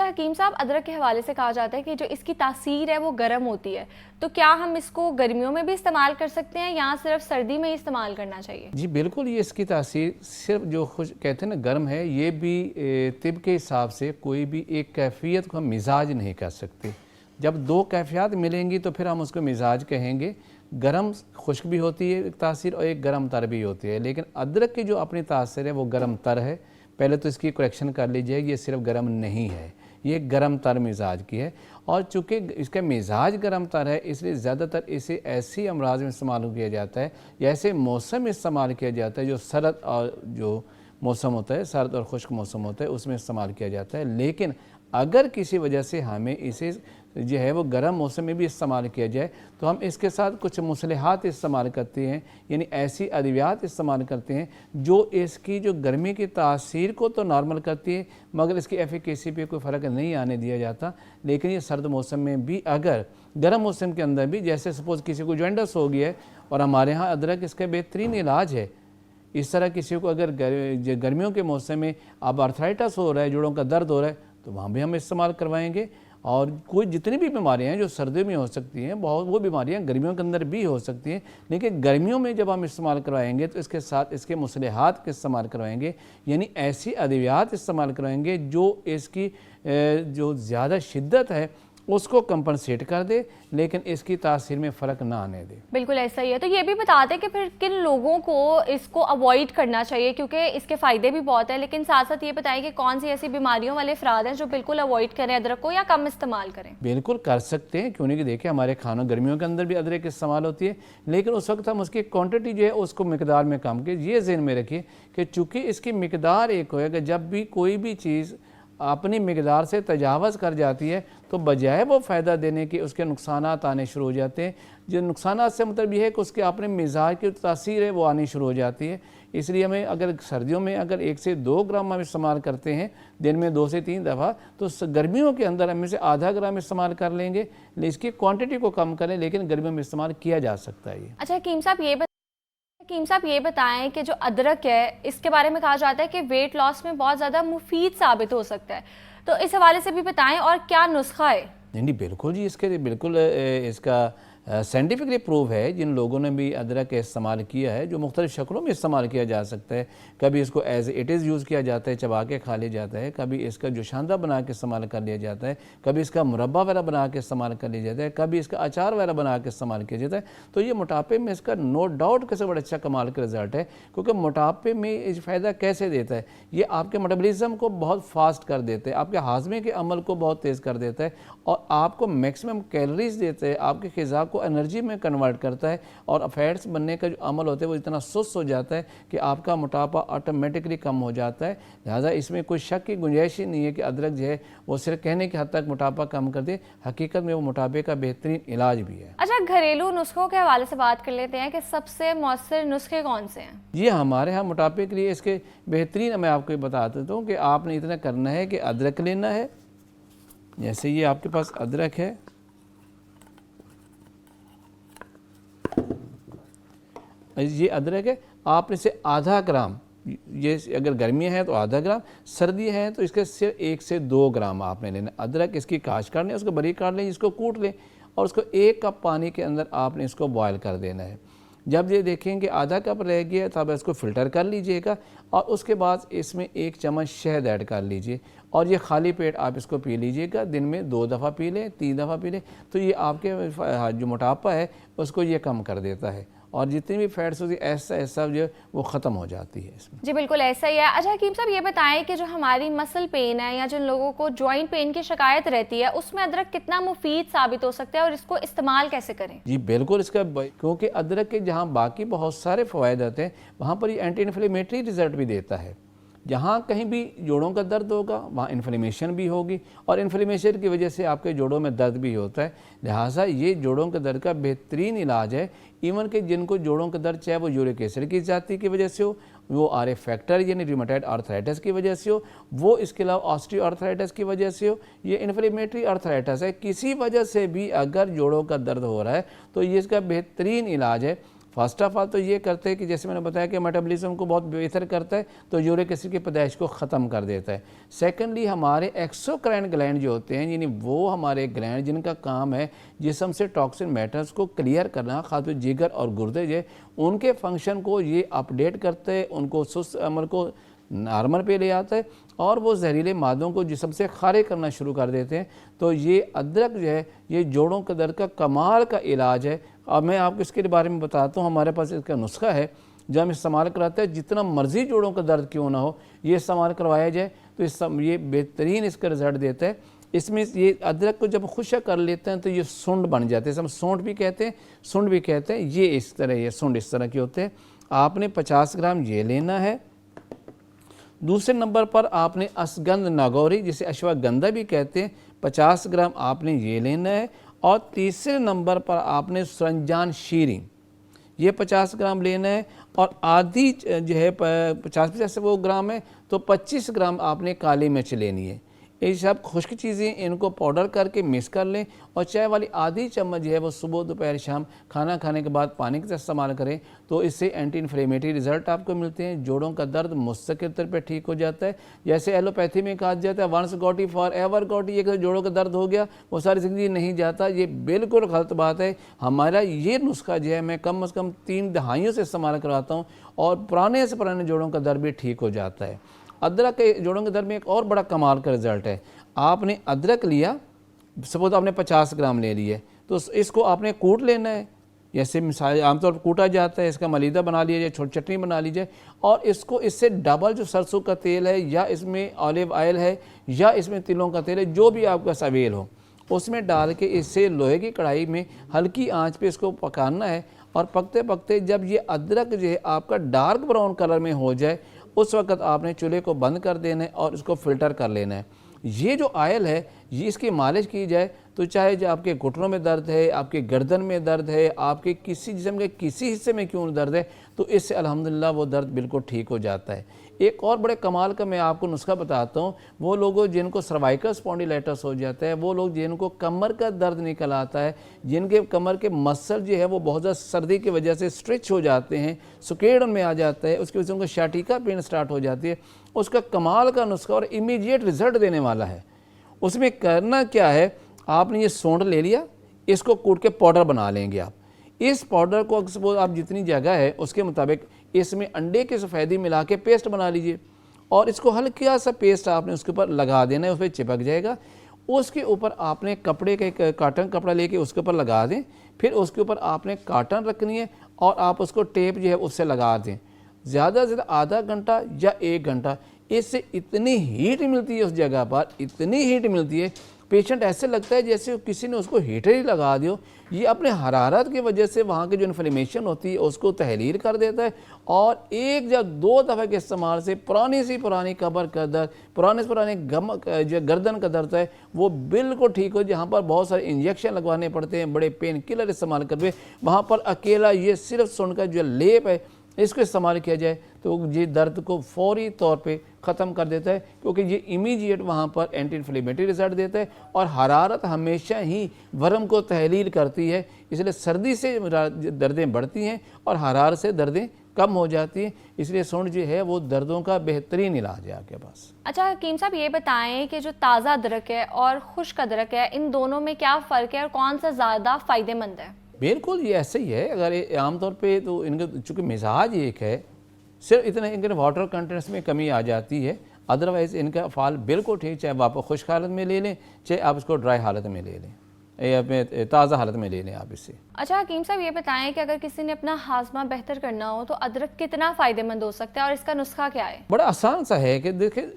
हकीम साहब, अदरक के हवाले से कहा जाता है कि जो इसकी तासीर है वो गर्म होती है, तो क्या हम इसको गर्मियों में भी इस्तेमाल कर सकते हैं या सिर्फ सर्दी में ही इस्तेमाल करना चाहिए? जी बिल्कुल, ये इसकी तासीर सिर्फ जो खुश कहते हैं ना गर्म है, ये भी तिब के हिसाब से कोई भी एक कैफियत को हम मिजाज नहीं कर सकते। जब दो कैफियत मिलेंगी तो फिर हम उसको मिजाज कहेंगे। गर्म खुश्क भी होती है एक तासीर और एक गर्म तर भी होती है, लेकिन अदरक की जो अपनी तासीर है वो गर्म तर है। पहले तो इसकी करेक्शन कर लीजिए, ये सिर्फ गर्म नहीं है, ये गर्म तर मिजाज की है। और चूँकि इसका मिजाज गर्म तर है, इसलिए ज़्यादातर इसे ऐसी अमराज में इस्तेमाल किया जाता है या ऐसे मौसम में इस्तेमाल किया जाता है जो सर्द और जो मौसम होता है, सर्द और खुश्क मौसम होता है, उसमें इस्तेमाल किया जाता है। लेकिन अगर किसी वजह से हमें इसे जो है वो गर्म मौसम में भी इस्तेमाल किया जाए तो हम इसके साथ कुछ मुसलहात इस्तेमाल करते हैं, यानी ऐसी अद्वियात इस्तेमाल करते हैं जो इसकी जो गर्मी की तासीर को तो नॉर्मल करती है, मगर इसकी एफिकेसी पे कोई फ़र्क नहीं आने दिया जाता। लेकिन ये सर्द मौसम में भी, अगर गर्म मौसम के अंदर भी, जैसे सपोज़ किसी को जॉइंटस हो गया है और हमारे यहाँ अदरक इसका बेहतरीन इलाज है। इस तरह किसी को अगर गर्मियों के मौसम में अब आर्थराइटिस हो रहा है, जोड़ों का दर्द हो रहा है, तो वहाँ भी हम इस्तेमाल करवाएंगे। और कोई जितनी भी बीमारियां हैं जो सर्दियों में हो सकती हैं, बहुत वो बीमारियां गर्मियों के अंदर भी हो सकती हैं, लेकिन गर्मियों में जब हम इस्तेमाल करवाएंगे तो इसके साथ इसके मुसलहात के इस्तेमाल करवाएंगे, यानी ऐसी अद्वियात इस्तेमाल करवाएंगे जो इसकी जो ज़्यादा शिद्दत है उसको कंपनसेट कर दे, लेकिन इसकी तासीर में फ़र्क ना आने दे। बिल्कुल ऐसा ही है। तो ये भी बताते हैं कि फिर किन लोगों को इसको अवॉइड करना चाहिए, क्योंकि इसके फ़ायदे भी बहुत है, लेकिन साथ साथ ये बताएं कि कौन सी ऐसी बीमारियों वाले अफराद हैं जो बिल्कुल अवॉइड करें अदरक को या कम इस्तेमाल करें? बिल्कुल कर सकते हैं, क्यों नहीं कि देखिए हमारे खानों गर्मियों के अंदर भी अदरक इस्तेमाल होती है, लेकिन उस वक्त हम उसकी क्वान्टिटी जो है उसको मिकदार में कम के ये ज़हन में रखिए कि चूँकि इसकी मिकदार एक होएगा, जब भी कोई भी चीज़ अपनी मिकदार से तजावज़ कर जाती है तो बजाय वो फ़ायदा देने के उसके नुकसानात आने शुरू हो जाते हैं। जो नुकसानात से मतलब ये है कि उसके अपने मिजाज की तासीर है वो आनी शुरू हो जाती है। इसलिए हमें अगर सर्दियों में अगर 1 से 2 ग्राम हम इस्तेमाल करते हैं दिन में 2 से 3 दफ़ा, तो गर्मियों के अंदर हम इसे आधा ग्राम इस्तेमाल कर लेंगे। इसकी क्वान्टिटी को कम करें, लेकिन गर्मियों में इस्तेमाल किया जा सकता है। अच्छा हकीम साहब ये बताएं कि जो अदरक है इसके बारे में कहा जाता है कि वेट लॉस में बहुत ज़्यादा मुफीद साबित हो सकता है, तो इस हवाले से भी बताएं और क्या नुस्खा है? नहीं बिल्कुल जी, इसके लिए बिल्कुल इसका साइंटिफिकली प्रूव है। जिन लोगों ने भी अदरक का इस्तेमाल किया है, जो मुख्तलिफ़ शक्लों में इस्तेमाल किया जा सकता है, कभी इसको एज इट इज़ यूज़ किया जाता है, चबा के खा लिया जाता है, कभी इसका जोशांदा बना के इस्तेमाल कर लिया जाता है, कभी इसका मुरब्बा वगैरह बना के इस्तेमाल कर लिया जाता है, कभी इसका अचार वगैरह बना के इस्तेमाल किया जाता है। तो ये मोटापे में इसका नो डाउट कैसे बड़ा अच्छा कमाल का रिजल्ट है, क्योंकि मोटापे में इस फ़ायदा कैसे देता है, ये आपके मेटाबॉलिज्म को बहुत फास्ट कर देता है, आपके हाजमे के अमल को बहुत तेज़ कर देता है और आपको मैक्सिमम कैलोरीज देता है, आपके ग़िज़ा को एनर्जी में कन्वर्ट करता है और फैट्स बनने का जो अमल होता है वो इतना सुस्त हो जाता है कि आपका मोटापा ऑटोमेटिकली कम हो जाता है। लिहाजा इसमें कोई शक की गुंजाइश ही नहीं है कि अदरक जो है वो सिर्फ कहने की हद तक मोटापा कम कर दे, हकीकत में वो मोटापे का बेहतरीन इलाज भी है। अच्छा, घरेलू नुस्खों के हवाले से बात कर लेते हैं कि सबसे मौसर नुस्खे कौन से हैं? ये हमारे यहाँ मोटापे के लिए इसके बेहतरीन मैं आपको बता देता हूँ कि आपने इतना करना है कि अदरक लेना है। जैसे ये आपके पास अदरक है, ये अदरक है, आपने इसे आधा ग्राम, ये अगर गर्मियाँ हैं तो आधा ग्राम, सर्दी है तो इसके सिर्फ 1 से 2 ग्राम आपने लेना। अदरक इसकी काश काटनी है, उसको बारीक काट लें, इसको कूट लें और उसको 1 कप पानी के अंदर आपने इसको बॉयल कर देना है। जब ये देखेंगे आधा कप रह गया तब इसको फ़िल्टर कर लीजिएगा और उसके बाद इसमें 1 चम्मच शहद ऐड कर लीजिए और ये खाली पेट आप इसको पी लीजिएगा। दिन में 2 दफ़ा पी लें, 3 दफ़ा पी लें, तो ये आपके जो मोटापा है उसको ये कम कर देता है और जितनी भी फैट्स होती है ऐसा ऐसा जो वो ख़त्म हो जाती है इसमें। जी बिल्कुल ऐसा ही है। अच्छा हकीम साहब ये बताएं कि जो हमारी मसल पेन है या जिन लोगों को जॉइंट पेन की शिकायत रहती है उसमें अदरक कितना मुफीद साबित हो सकता है और इसको इस्तेमाल कैसे करें? जी बिल्कुल, इसका क्योंकि अदरक के जहाँ बाकी बहुत सारे फ़वाइद आते हैं वहाँ पर ये एंटी इन्फ्लेमेटरी रिजल्ट भी देता है। जहाँ कहीं भी जोड़ों का दर्द होगा वहाँ इन्फ्लेमेशन भी होगी और इन्फ्लेमेशन की वजह से आपके जोड़ों में दर्द भी होता है। लिहाजा ये जोड़ों के दर्द का बेहतरीन इलाज है। इवन कि जिनको जोड़ों का दर्द चाहे वो यूरिक एसिड की ज़्यादती की वजह से हो, वो आर ए फैक्टर यानी रूमेटॉइड आर्थराइटिस की वजह से हो, वो इसके अलावा ऑस्टियो आर्थराइटिस की वजह से हो, ये इन्फ्लेमेटरी आर्थराइटिस है, किसी वजह से भी अगर जोड़ों का दर्द हो रहा है तो ये इसका बेहतरीन इलाज है। फर्स्ट ऑफ ऑल तो ये करते हैं कि जैसे मैंने बताया कि मेटाबॉलिज्म को बहुत बेहतर करता है, तो यूरिक एसिड की पैदाइश को ख़त्म कर देता है। सेकेंडली हमारे एक्सोक्राइन ग्लैंड जो होते हैं, यानी वो हमारे ग्लैंड जिनका काम है जिस्म से टॉक्सिन मैटर्स को क्लियर करना, खासतौर जिगर और गुर्दे जो उनके फंक्शन को ये अपडेट करते हैं, उनको सुस्त अमल को नॉर्मल पे ले आता है और वो जहरीले मादों को जिस्म से खारिज करना शुरू कर देते हैं। तो ये अदरक जो है ये जोड़ों के दर्द का कमाल का इलाज है। अब मैं आपको इसके बारे में बताता हूँ। हमारे पास इसका नुस्खा है जो हम इस्तेमाल कराते हैं, जितना मर्जी जोड़ों का दर्द क्यों ना हो, ये इस्तेमाल करवाया जाए तो ये बेहतरीन इसका रिजल्ट देता है। इसमें ये अदरक को जब खुशक कर लेते हैं तो ये सुंड बन जाते हैं, हम सूंड भी कहते हैं, सुंड भी कहते हैं। ये इस तरह, ये सुंड इस तरह के होते हैं। आपने 50 ग्राम ये लेना है। दूसरे नंबर पर आपने असगंध नागौरी, जिसे अश्वगंधा भी कहते हैं, 50 ग्राम आपने ये लेना है। और तीसरे नंबर पर आपने सरंजान शीरी, ये 50 ग्राम लेना है। और आधी जो है 50 वो ग्राम है तो 25 ग्राम आपने काली मिर्च लेनी है। ये सब खुश्क चीज़ें, इनको पाउडर करके मिक्स कर लें और चाय वाली आधी चम्मच जो है वो सुबह दोपहर शाम खाना खाने के बाद पानी का इस्तेमाल करें तो इससे एंटी इन्फ्लेमेटरी रिजल्ट आपको मिलते हैं। जोड़ों का दर्द मुस्तकिल तौर पर ठीक हो जाता है। जैसे एलोपैथी में कहा जाता है वंस गॉटी फॉर एवर गॉटी, ये जोड़ों का दर्द हो गया वो सारी ज़िंदगी नहीं जाता, ये बिल्कुल गलत बात है। हमारा ये नुस्खा जो है मैं कम से कम 3 दहाइयों से इस्तेमाल करवाता हूँ और पुराने से पुराने जोड़ों का दर्द भी ठीक हो जाता है। अदरक के जोड़ों के दर्द में एक और बड़ा कमाल का रिजल्ट है। आपने अदरक लिया, सपोज आपने 50 ग्राम ले लिए, तो इसको आपने कूट लेना है। जैसे मिसाल आमतौर पर कूटा जाता है, इसका मलीदा बना लिया जाए, छोटी चटनी बना लीजिए और इसको इससे डबल जो सरसों का तेल है या इसमें ऑलिव ऑयल है या इसमें तिलों का तेल है, जो भी आपका सवेल हो, उसमें डाल के इससे लोहे की कढ़ाई में हल्की आंच पे इसको पकाना है। और पकते पकते जब ये अदरक जो है आपका डार्क ब्राउन कलर में हो जाए, उस वक्त आपने चूल्हे को बंद कर देना है और इसको फ़िल्टर कर लेना है। ये जो ऑयल है ये इसकी मालिश की जाए तो चाहे जो आपके घुटनों में दर्द है, आपके गर्दन में दर्द है, आपके किसी जिस्म के किसी हिस्से में क्यों दर्द है, तो इससे अल्हम्दुलिल्लाह वो दर्द बिल्कुल ठीक हो जाता है। एक और बड़े कमाल का मैं आपको नुस्खा बताता हूँ। वो लोगों जिनको सर्वाइकल स्पॉन्डिलाइटिस हो जाता है, वो लोग जिनको कमर का दर्द निकल आता है, जिनके कमर के मसल जो है वो बहुत ज़्यादा सर्दी की वजह से स्ट्रेच हो जाते हैं, सुकेड़ में आ जाता है, उसकी वजह से उनको शाटिका पेन स्टार्ट हो जाती है, उसका कमाल का नुस्खा और इमीडिएट रिजल्ट देने वाला है। उसमें करना क्या है, आपने ये सौंठ ले लिया, इसको कूट के पाउडर बना लेंगे आप। इस पाउडर को सपोज आप जितनी जगह है उसके मुताबिक इसमें अंडे की सफ़ेदी मिला के पेस्ट बना लीजिए और इसको हल्का सा पेस्ट आपने उसके ऊपर लगा देना है, उस पर चिपक जाएगा। उसके ऊपर आपने कपड़े का एक काटन कपड़ा लेके उसके ऊपर लगा दें, फिर उसके ऊपर आपने काटन रखनी है और आप उसको टेप जो है उससे लगा दें। ज़्यादा से ज़्यादा आधा घंटा या 1 घंटा, इससे इतनी हीट मिलती है उस जगह पर, इतनी हीट मिलती है, पेशेंट ऐसे लगता है जैसे किसी ने उसको हीटर ही लगा दियो। ये अपने हरारत की वजह से वहाँ की जो इन्फ्लेमेशन होती है उसको तहलील कर देता है और 1 या 2 दफ़ा के इस्तेमाल से पुरानी सी पुरानी कमर का दर्द, पुराने से पुराने जो गर्दन का दर्द है वो बिल्कुल ठीक हो। जहाँ पर बहुत सारे इंजेक्शन लगवाने पड़ते हैं, बड़े पेन किलर इस्तेमाल करके, वहाँ पर अकेला ये सिर्फ सुन का जो लेप है इसको इस्तेमाल किया जाए तो ये दर्द को फौरी तौर पे ख़त्म कर देता है, क्योंकि ये इमीडिएट वहाँ पर एंटी इन्फ्लेमेटरी रिजल्ट देता है और हरारत हमेशा ही वरम को तहलील करती है, इसलिए सर्दी से दर्दें बढ़ती हैं और हरारत से दर्दें कम हो जाती हैं। इसलिए सूंड जो है वो दर्दों का बेहतरीन इलाज है आपके पास। अच्छा हकीम साहब, ये बताएं कि जो ताज़ा अदरक है और खुश्क अदरक है, इन दोनों में क्या फ़र्क है और कौन सा ज़्यादा फ़ायदेमंद है? बिल्कुल ये ऐसे ही है। अगर आमतौर पे तो इनका चूँकि मिजाज एक है, सिर्फ इतने इनके वाटर कंटेंट्स में कमी आ जाती है, अदरवाइज़ इनका फाल बिल्कुल ठीक, चाहे आप खुश्क हालत में ले लें चाहे आप इसको ड्राई हालत में ले लें या अपने ताज़ा हालत में ले लें आप इससे। अच्छा हकीम साहब, ये बताएं कि अगर किसी ने अपना हाजमा बेहतर करना हो तो अदरक कितना फ़ायदेमंद हो सकता है और इसका नुस्खा क्या है? बड़ा आसान सा है कि देखिए,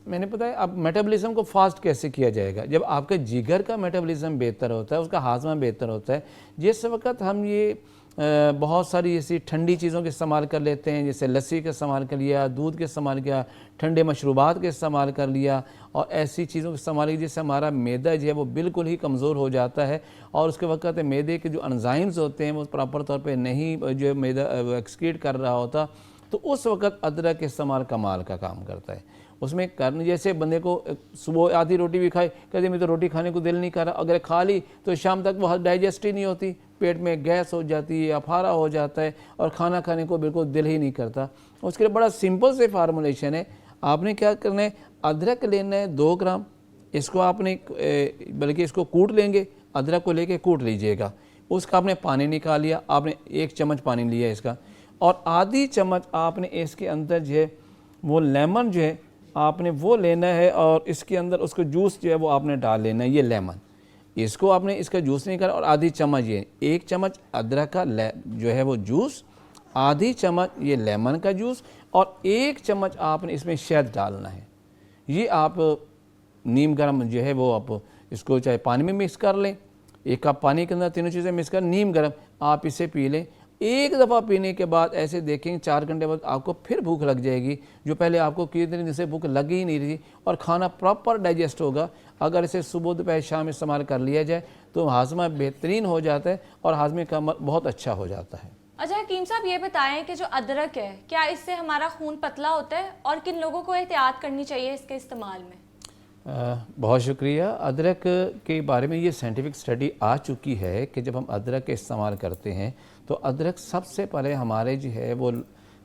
मैंने बताया अब मेटाबॉलिज्म को फास्ट कैसे किया जाएगा। जब आपका जिगर का मेटाबॉलिज्म बेहतर होता है, उसका हाजमा बेहतर होता है, जिस वक्त हम ये बहुत सारी ऐसी ठंडी चीज़ों के इस्तेमाल कर लेते हैं, जैसे लस्सी का इस्तेमाल कर लिया, दूध के इस्तेमाल किया, ठंडे मशरूबात के इस्तेमाल कर लिया और ऐसी चीज़ों के इस्तेमाल किया जिससे हमारा मैदा जो है वो बिल्कुल ही कमज़ोर हो जाता है और उसके वक्त मैदे के जो एंजाइम्स होते हैं वो प्रॉपर तौर पे नहीं जो मैदा एक्सक्रीट कर रहा होता, तो उस वक्त अदरक के इस्तेमाल कमाल का काम करता है। उसमें करने जैसे बंदे को सुबह आधी रोटी भी खाई, कहते मैं तो रोटी खाने को दिल नहीं कर रहा, अगर खा ली तो शाम तक वो डाइजेस्ट ही नहीं होती, पेट में गैस हो जाती है, अफारा हो जाता है और खाना खाने को बिल्कुल दिल ही नहीं करता। उसके लिए बड़ा सिंपल से फार्मूलेशन है। आपने क्या करना है, अदरक लेना है 2 ग्राम, इसको आपने बल्कि इसको कूट लेंगे, अदरक को लेके कूट लीजिएगा। उसका आपने पानी निकाल लिया, आपने 1 चम्मच पानी लिया इसका, और आधी चम्मच आपने इसके अंदर जो है वो लेमन जो है आपने वो लेना है, और इसके अंदर उसको जूस जो है वो आपने डाल लेना है। ये लेमन, इसको आपने इसका जूस निकाला, और आधी चम्मच ये 1 चम्मच अदरक का जो है वो जूस, आधी चम्मच ये लेमन का जूस, और 1 चम्मच आपने इसमें शहद डालना है। ये आप नीम गर्म जो है वो आप इसको चाहे पानी में मिक्स कर लें, 1 कप पानी के अंदर तीनों चीज़ें मिक्स कर, नीम गर्म आप इसे पी लें। एक दफ़ा पीने के बाद ऐसे देखेंगे 4 घंटे बाद आपको फिर भूख लग जाएगी, जो पहले आपको कितने दिन से भूख लगी ही नहीं रही, और खाना प्रॉपर डाइजेस्ट होगा। अगर इसे सुबह दोपहर शाम इस्तेमाल कर लिया जाए तो हाजमा बेहतरीन हो जाता है और हाजमे का अमल बहुत अच्छा हो जाता है। अच्छा हकीम साहब, ये बताएं कि जो अदरक है, क्या इससे हमारा खून पतला होता है, और किन लोगों को एहतियात करनी चाहिए इसके इस्तेमाल में? बहुत शुक्रिया। अदरक के बारे में ये साइंटिफिक स्टडी आ चुकी है कि जब हम अदरक का इस्तेमाल करते हैं तो अदरक सबसे पहले हमारे जो है वो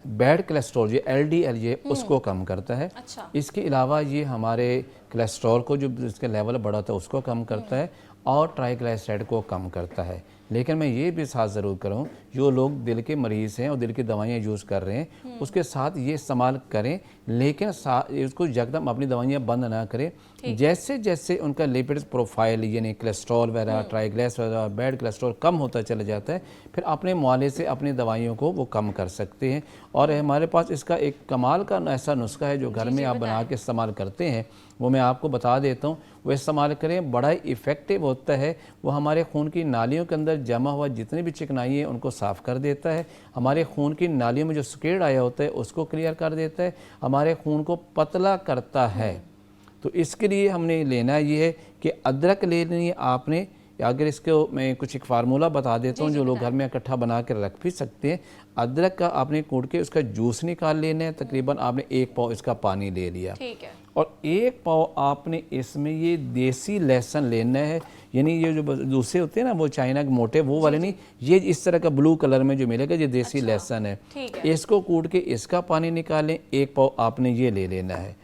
बैड कोलेस्ट्रॉल ये LDL ये उसको कम करता है। अच्छा। इसके अलावा ये हमारे कोलेस्ट्रॉल को जो इसका लेवल बढ़ा होता है उसको कम करता है, और ट्राइग्लिसराइड को कम करता है। लेकिन मैं ये भी साथ ज़रूर करूँ, जो लोग दिल के मरीज़ हैं और दिल की दवाइयाँ यूज़ कर रहे हैं उसके साथ ये इस्तेमाल करें, लेकिन उसको यकदम अपनी दवाइयाँ बंद ना करें। जैसे जैसे उनका लिपिड प्रोफाइल यानी कोलेस्ट्रॉल वगैरह, ट्राइग्लिसराइड वगैरह, बैड कोलेस्ट्रॉल कम होता चला जाता है, फिर अपने मुआले से अपनी दवाइयों को वो कम कर सकते हैं। और हमारे पास इसका एक कमाल का ऐसा नुस्खा है जो घर में आप बना के इस्तेमाल करते हैं, वो मैं आपको बता देता हूँ। वो इस्तेमाल करें, बड़ा ही इफ़ेक्टिव होता है। वो हमारे खून की नालियों के अंदर जमा हुआ जितनी भी चिकनाई है उनको साफ़ कर देता है। हमारे खून की नालियों में जो स्केड आया होता है उसको क्लियर कर देता है, हमारे खून को पतला करता है। तो इसके लिए हमने लेना ये है कि अदरक लेनी है आपने। अगर इसको मैं कुछ एक फार्मूला बता देता हूँ जो लोग घर में इकट्ठा बना कर रख भी सकते हैं। अदरक का आपने कूट के उसका जूस निकाल लेना है, तकरीबन आपने 1 पाव इसका पानी ले लिया, ठीक है, और 1 पाव आपने इसमें ये देसी लहसुन लेना है। यानी ये जो दूसरे होते हैं ना वो चाइना के मोटे वो वाले नहीं, ये इस तरह का ब्लू कलर में जो मिलेगा ये देसी लहसुन है। इसको कूट के इसका पानी निकालें, 1 पाव आपने ये ले लेना है,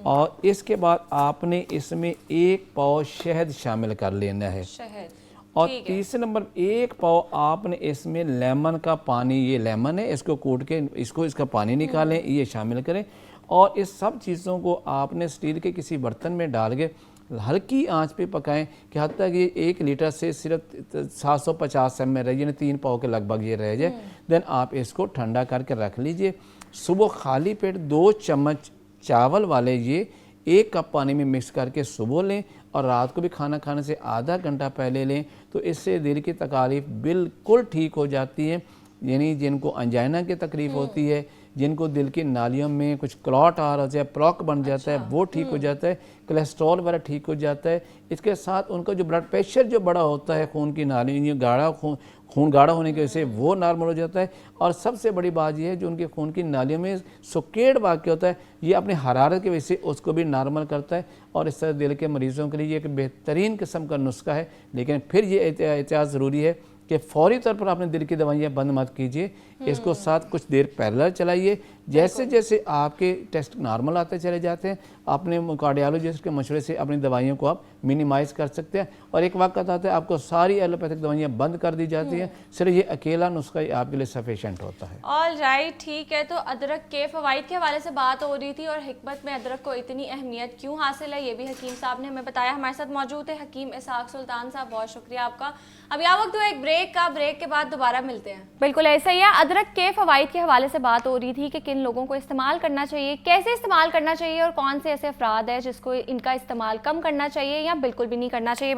और इसके बाद आपने इसमें 1 पाव शहद शामिल कर लेना है। शहद। और तीसरे नंबर 1 पाव आपने इसमें लेमन का पानी, ये लेमन है इसको कूट के इसका पानी निकालें, ये शामिल करें। और इस सब चीज़ों को आपने स्टील के किसी बर्तन में डाल के हल्की आंच पे पकाएं कि हद तक ये 1 लीटर से सिर्फ 750 ml रहे, यानी 3 पाव के लगभग ये रह जाए। देन आप इसको ठंडा करके रख लीजिए। सुबह खाली पेट 2 चम्मच चावल वाले ये 1 कप पानी में मिक्स करके सुबह लें, और रात को भी खाना खाने से आधा घंटा पहले लें, तो इससे दिल की तकलीफ बिल्कुल ठीक हो जाती है। यानी जिनको अंजाइना की तकलीफ़ होती है, जिनको दिल की नालियों में कुछ क्लॉट आ रहा है, प्लॉक बन जाता है, वो ठीक हो जाता है, कोलेस्ट्रॉल वगैरह ठीक हो जाता है। इसके साथ उनका जो ब्लड प्रेशर जो बड़ा होता है खून की नालियों गाढ़ा खून गाढ़ा होने की वजह से वो नॉर्मल हो जाता है। और सबसे बड़ी बात यह है जो उनके खून की नालियों में सुकेड़ वाक़ होता है, ये अपनी हरारत की वजह से उसको भी नॉर्मल करता है। और इस तरह दिल के मरीज़ों के लिए एक बेहतरीन किस्म का नुस्खा है। लेकिन फिर ये एहतियात ज़रूरी है कि फौरी तौर पर आपने दिल की दवाइयाँ बंद मत कीजिए, इसको साथ कुछ देर पैरेलल चलाइए। जैसे जैसे आपके टेस्ट नॉर्मल आते चले जाते हैं, अपने कार्डियोलॉजिस्ट के मशवरे से अपनी दवाइयों को आप मिनिमाइज़ कर सकते हैं। और एक वक्त आता है आपको सारी एलोपैथिक दवाइयाँ बंद कर दी जाती हैं, सिर्फ ये अकेला नुस्खा ही आपके लिए सफिशेंट होता है। ऑल राइट, ठीक है। तो अदरक के फ़वाइद के हवाले से बात हो रही थी, और हिकमत में अदरक को इतनी अहमियत क्यों हासिल है ये भी हकीम साहब ने हमें बताया। हमारे साथ मौजूद है हकीम इसहाक सुल्तान साहब, बहुत शुक्रिया आपका। अब यह वक्त हुआ एक ब्रेक का, ब्रेक के बाद दोबारा मिलते हैं। बिल्कुल ऐसा ही है, अदरक के फ़वाइद के हवाले से बात हो रही थी कि किन लोगों को इस्तेमाल करना चाहिए, कैसे इस्तेमाल करना चाहिए, और कौन से ऐसे अफराद हैं जिसको इनका इस्तेमाल कम करना चाहिए या बिल्कुल भी नहीं करना चाहिए।